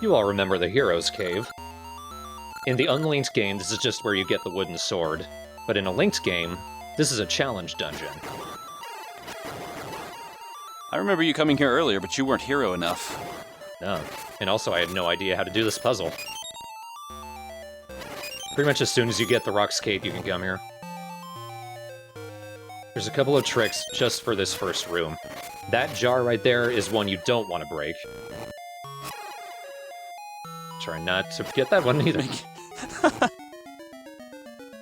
You all remember the Hero's Cave. In the unlinked game, this is just where you get the wooden sword. But in a linked game, this is a challenge dungeon. I remember you coming here earlier, but you weren't hero enough. No. And also, I had no idea how to do this puzzle. Pretty much as soon as you get the Rock's Cape, you can come here. There's a couple of tricks just for this first room. That jar right there is one you don't want to break. Try not to get that one either.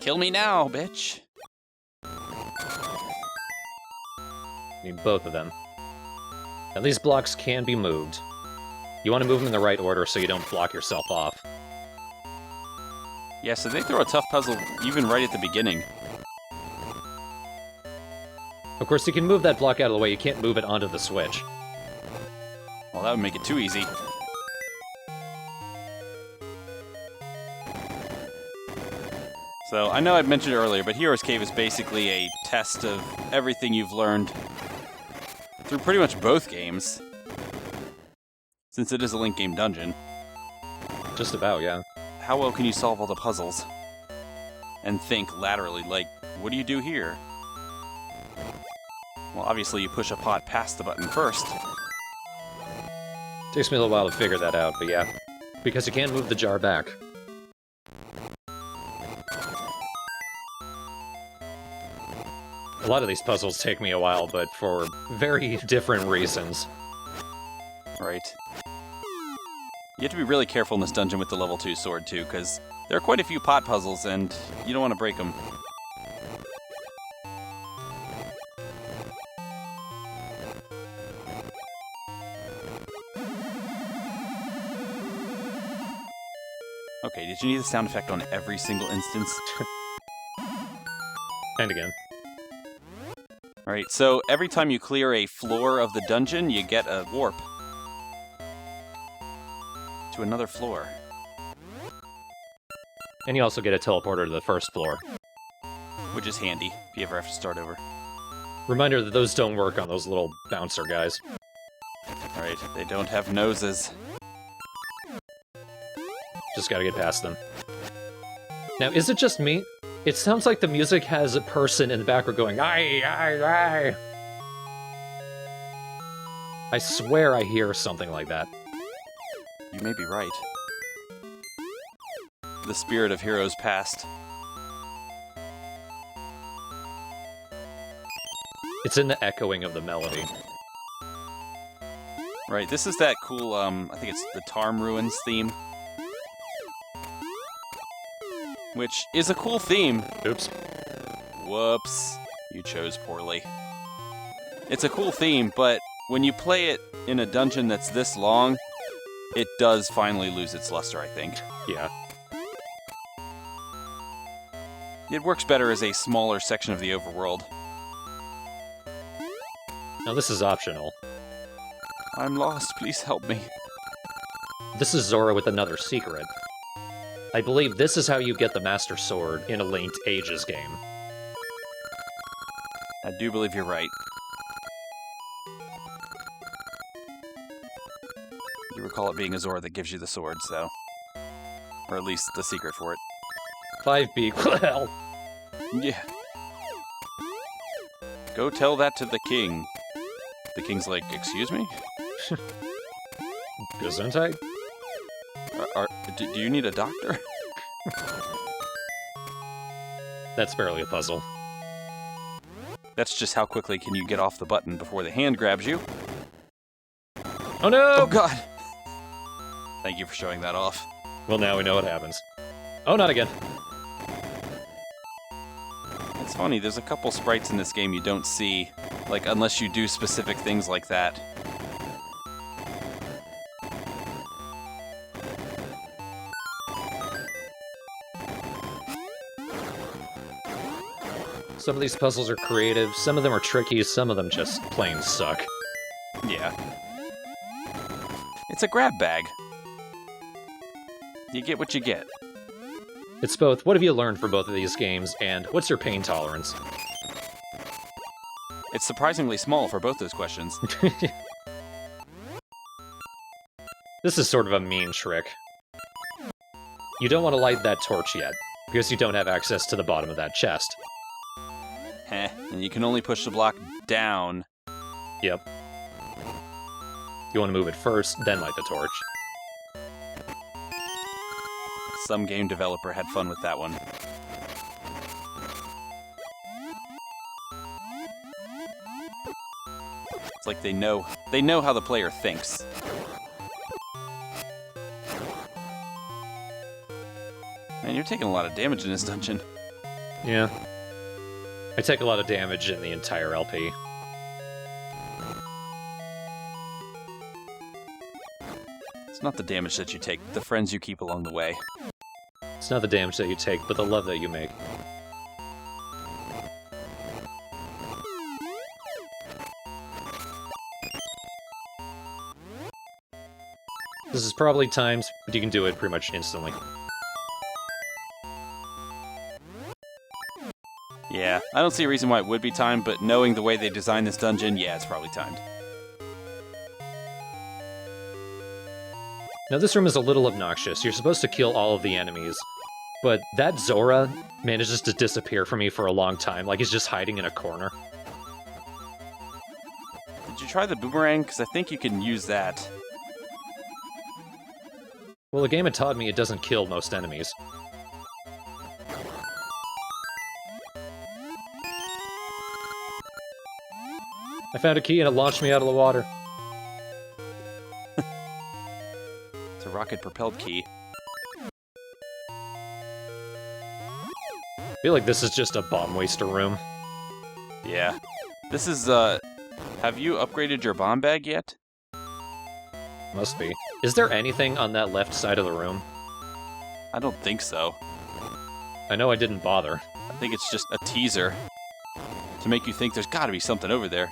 Kill me now, bitch. Need both of them. Now these blocks can be moved. You want to move them in the right order so you don't block yourself off. Yeah, so they throw a tough puzzle even right at the beginning. Of course, you can move that block out of the way, you can't move it onto the switch. Well, that would make it too easy. So, I know I've mentioned it earlier, but Hero's Cave is basically a test of everything you've learned through pretty much both games, since it is a link game dungeon. Just about, yeah. How well can you solve all the puzzles? And think laterally, like, what do you do here? Well, obviously you push a pot past the button first. Takes me a little while to figure that out, but yeah. Because you can move the jar back. A lot of these puzzles take me a while, but for very different reasons. Right. You have to be really careful in this dungeon with the level 2 sword, too, because there are quite a few pot puzzles, and you don't want to break them. Okay, did you need the sound effect on every single instance? And again. Alright, so every time you clear a floor of the dungeon, you get a warp to another floor. And you also get a teleporter to the first floor. Which is handy, if you ever have to start over. Reminder that those don't work on those little bouncer guys. Alright, they don't have noses. Just gotta get past them. Now, is it just me? It sounds like the music has a person in the background going, "Aye, aye, aye." I swear I hear something like that. You may be right. The spirit of heroes past. It's in the echoing of the melody. Right, this is that cool, I think it's the Tarm Ruins theme. Which is a cool theme. Oops. Whoops. You chose poorly. It's a cool theme, but when you play it in a dungeon that's this long, it does finally lose its luster, I think. Yeah. It works better as a smaller section of the overworld. Now this is optional. I'm lost, please help me. This is Zora with another secret. I believe this is how you get the Master Sword in a Linked Ages game. I do believe you're right. You recall it being a Zora that gives you the swords, though. Or at least the secret for it. 5B, well. Yeah. Go tell that to the king. The king's like, excuse me? Gesundheit? Do you need a doctor? That's barely a puzzle. That's just how quickly can you get off the button before the hand grabs you. Oh no! Oh god! Thank you for showing that off. Well, now we know what happens. Oh, not again. It's funny, there's a couple sprites in this game you don't see, like, unless you do specific things like that. Some of these puzzles are creative, some of them are tricky, some of them just plain suck. Yeah. It's a grab bag. You get what you get. It's both, what have you learned from both of these games, and what's your pain tolerance? It's surprisingly small for both those questions. This is sort of a mean trick. You don't want to light that torch yet, because you don't have access to the bottom of that chest. Heh, and you can only push the block down. Yep. You want to move it first, then light the torch. Some game developer had fun with that one. It's like they know how the player thinks. Man, you're taking a lot of damage in this dungeon. Yeah. I take a lot of damage in the entire LP. It's not the damage that you take, the friends you keep along the way. It's not the damage that you take, but the love that you make. This is probably timed, but you can do it pretty much instantly. Yeah, I don't see a reason why it would be timed, but knowing the way they designed this dungeon, yeah, it's probably timed. Now this room is a little obnoxious. You're supposed to kill all of the enemies, but that Zora manages to disappear from me for a long time, like he's just hiding in a corner. Did you try the boomerang? Because I think you can use that. Well, the game had taught me it doesn't kill most enemies. I found a key and it launched me out of the water. It's a rocket-propelled key. I feel like this is just a bomb waster room. Yeah. This is, have you upgraded your bomb bag yet? Must be. Is there anything on that left side of the room? I don't think so. I know I didn't bother. I think it's just a teaser to make you think there's gotta be something over there.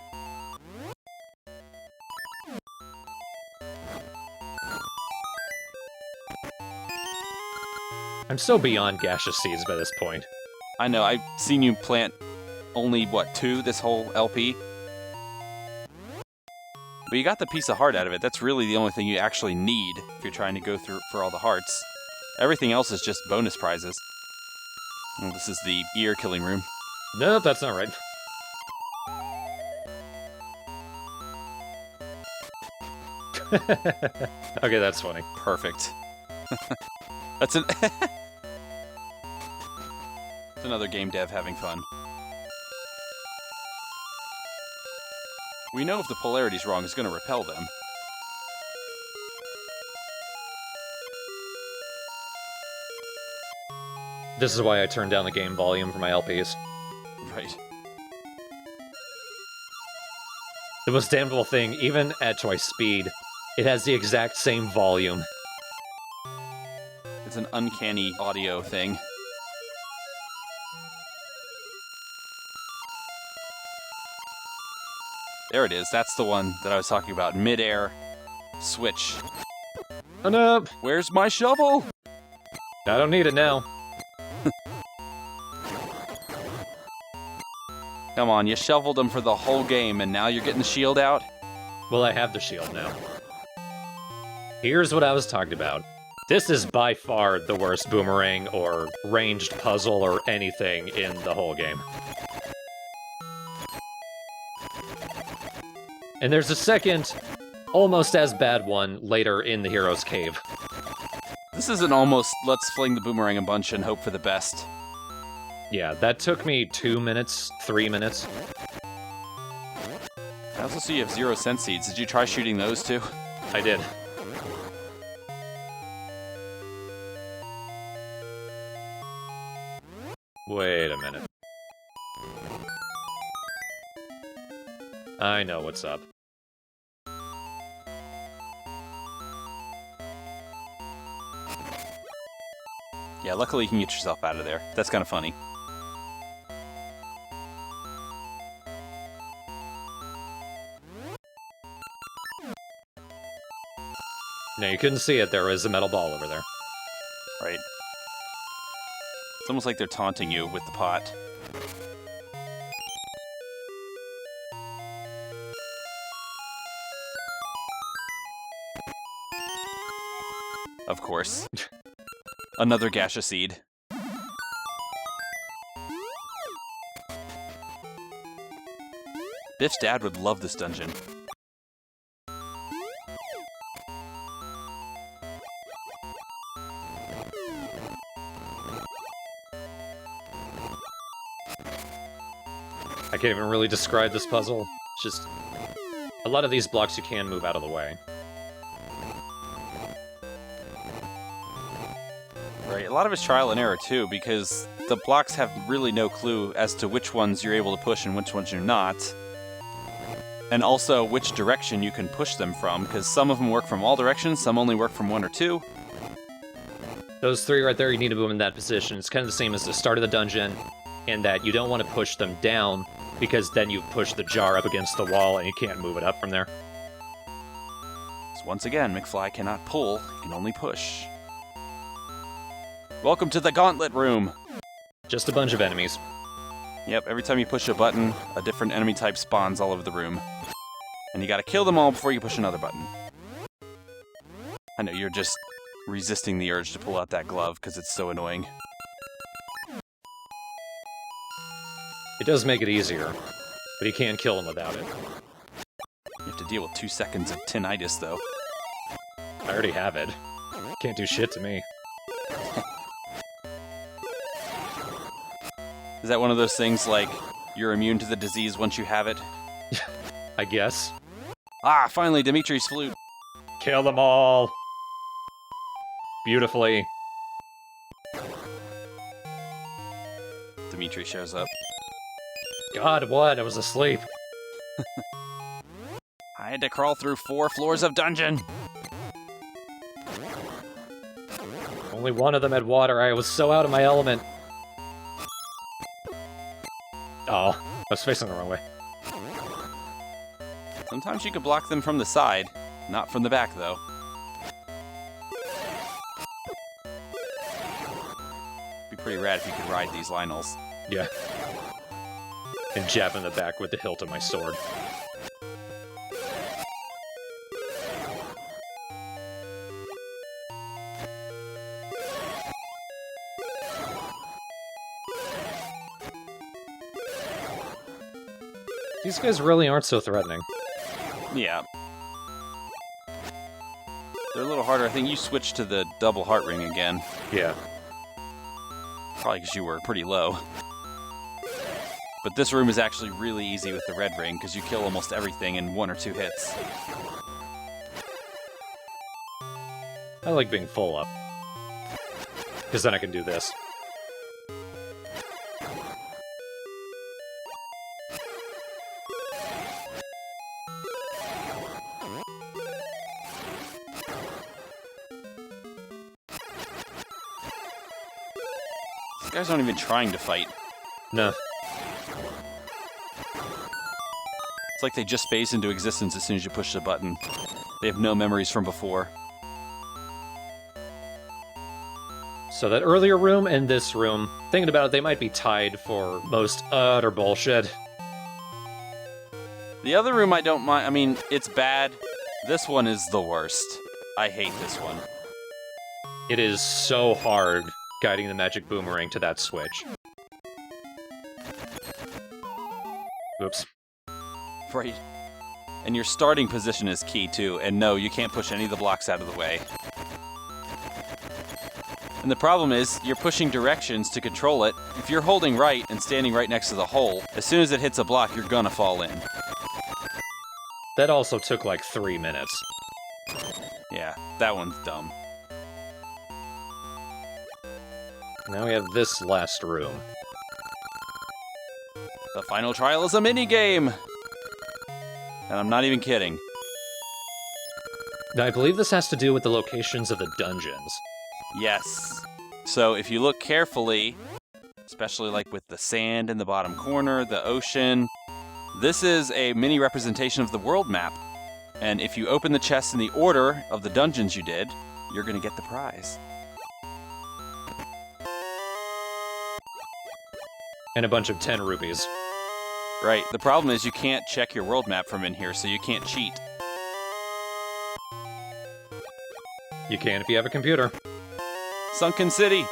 I'm so beyond gaseous seeds by this point. I know, I've seen you plant only, what, 2 this whole LP? But you got the piece of heart out of it. That's really the only thing you actually need if you're trying to go through for all the hearts. Everything else is just bonus prizes. Well, this is the ear-killing room. Nope, that's not right. Okay, that's funny. Perfect. That's an... It's another game dev having fun. We know if the polarity's wrong, it's going to repel them. This is why I turned down the game volume for my LPs. Right. The most damnable thing, even at twice speed, it has the exact same volume. It's an uncanny audio thing. There it is. That's the one that I was talking about. Mid-air switch. Oh no! Where's my shovel? I don't need it now. Come on, you shoveled them for the whole game, and now you're getting the shield out? Well, I have the shield now. Here's what I was talking about. This is by far the worst boomerang or ranged puzzle or anything in the whole game. And there's a second, almost as bad one later in the Hero's Cave. This is an almost let's fling the boomerang a bunch and hope for the best. Yeah, that took me 2 minutes, 3 minutes. I also see you have 0 cent seeds. Did you try shooting those too? I did. Wait a minute. I know what's up. Yeah, luckily you can get yourself out of there. That's kind of funny. No, you couldn't see it. There was a metal ball over there. Right. It's almost like they're taunting you with the pot. of course. Another gaseous seed. Biff's dad would love this dungeon. I can't even really describe this puzzle. It's just a lot of these blocks you can move out of the way. Right, a lot of it's trial and error too, because the blocks have really no clue as to which ones you're able to push and which ones you're not. And also which direction you can push them from, because some of them work from all directions, some only work from one or two. Those three right there, you need to move them in that position. It's kind of the same as the start of the dungeon, in that you don't want to push them down, because then you push the jar up against the wall and you can't move it up from there. So once again, McFly cannot pull, he can only push. Welcome to the Gauntlet Room! Just a bunch of enemies. Yep, every time you push a button, a different enemy type spawns all over the room. And you gotta kill them all before you push another button. I know, you're just resisting the urge to pull out that glove because it's so annoying. It does make it easier, but you can't kill them without it. You have to deal with 2 seconds of tinnitus, though. I already have it. Can't do shit to me. Is that one of those things like you're immune to the disease once you have it? I guess. Ah, finally, Dimitri's flute. Kill them all! Beautifully. Dimitri shows up. God, what? I was asleep. I had to crawl through 4 floors of dungeon. Only one of them had water. I was so out of my element. Oh, I was facing the wrong way. Sometimes you could block them from the side, not from the back, though. Be pretty rad if you could ride these Lionels. Yeah. And jab in the back with the hilt of my sword. These guys really aren't so threatening. Yeah. They're a little harder. I think you switched to the double heart ring again. Yeah. Probably because you were pretty low. But this room is actually really easy with the red ring, because you kill almost everything in 1 or 2 hits. I like being full up. Because then I can do this. These guys aren't even trying to fight. No. It's like they just phase into existence as soon as you push the button. They have no memories from before. So that earlier room and this room, thinking about it, they might be tied for most utter bullshit. The other room I don't mind. I mean, it's bad. This one is the worst. I hate this one. It is so hard guiding the magic boomerang to that switch. Oops. Right. And your starting position is key, too. And no, you can't push any of the blocks out of the way. And the problem is, you're pushing directions to control it. If you're holding right and standing right next to the hole, as soon as it hits a block, you're gonna fall in. That also took like 3 minutes. Yeah, that one's dumb. Now we have this last room. The final trial is a mini-game! And I'm not even kidding. Now, I believe this has to do with the locations of the dungeons. Yes. So if you look carefully, especially like with the sand in the bottom corner, the ocean, this is a mini representation of the world map. And if you open the chests in the order of the dungeons you did, you're going to get the prize. And a bunch of 10 rupees. Right. The problem is you can't check your world map from in here, so you can't cheat. You can if you have a computer. Sunken City.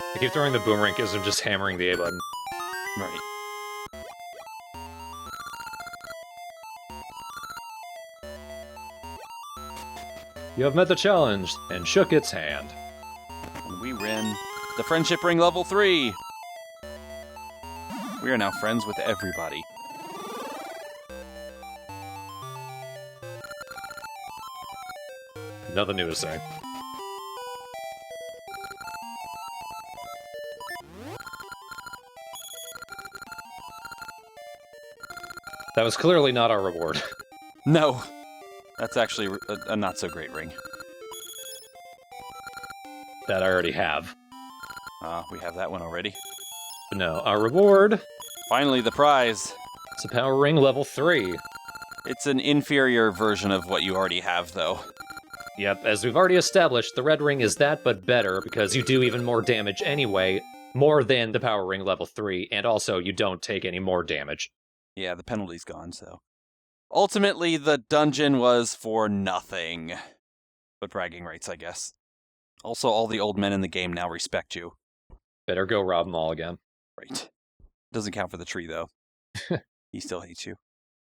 I keep throwing the boomerang because I'm just hammering the A button. Right. You have met the challenge and shook its hand. And we win the Friendship Ring level 3. We are now friends with everybody. Nothing new to say. That was clearly not our reward. No. That's actually a not-so-great ring. That I already have. We have that one already. But no, our reward... Finally, the prize. It's a power ring level 3. It's an inferior version of what you already have, though. Yep, as we've already established, the red ring is that but better because you do even more damage anyway, more than the power ring level 3, and also you don't take any more damage. Yeah, the penalty's gone, so... Ultimately, the dungeon was for nothing. But bragging rights, I guess. Also, all the old men in the game now respect you. Better go rob them all again. Right. Doesn't count for the tree, though. He still hates you.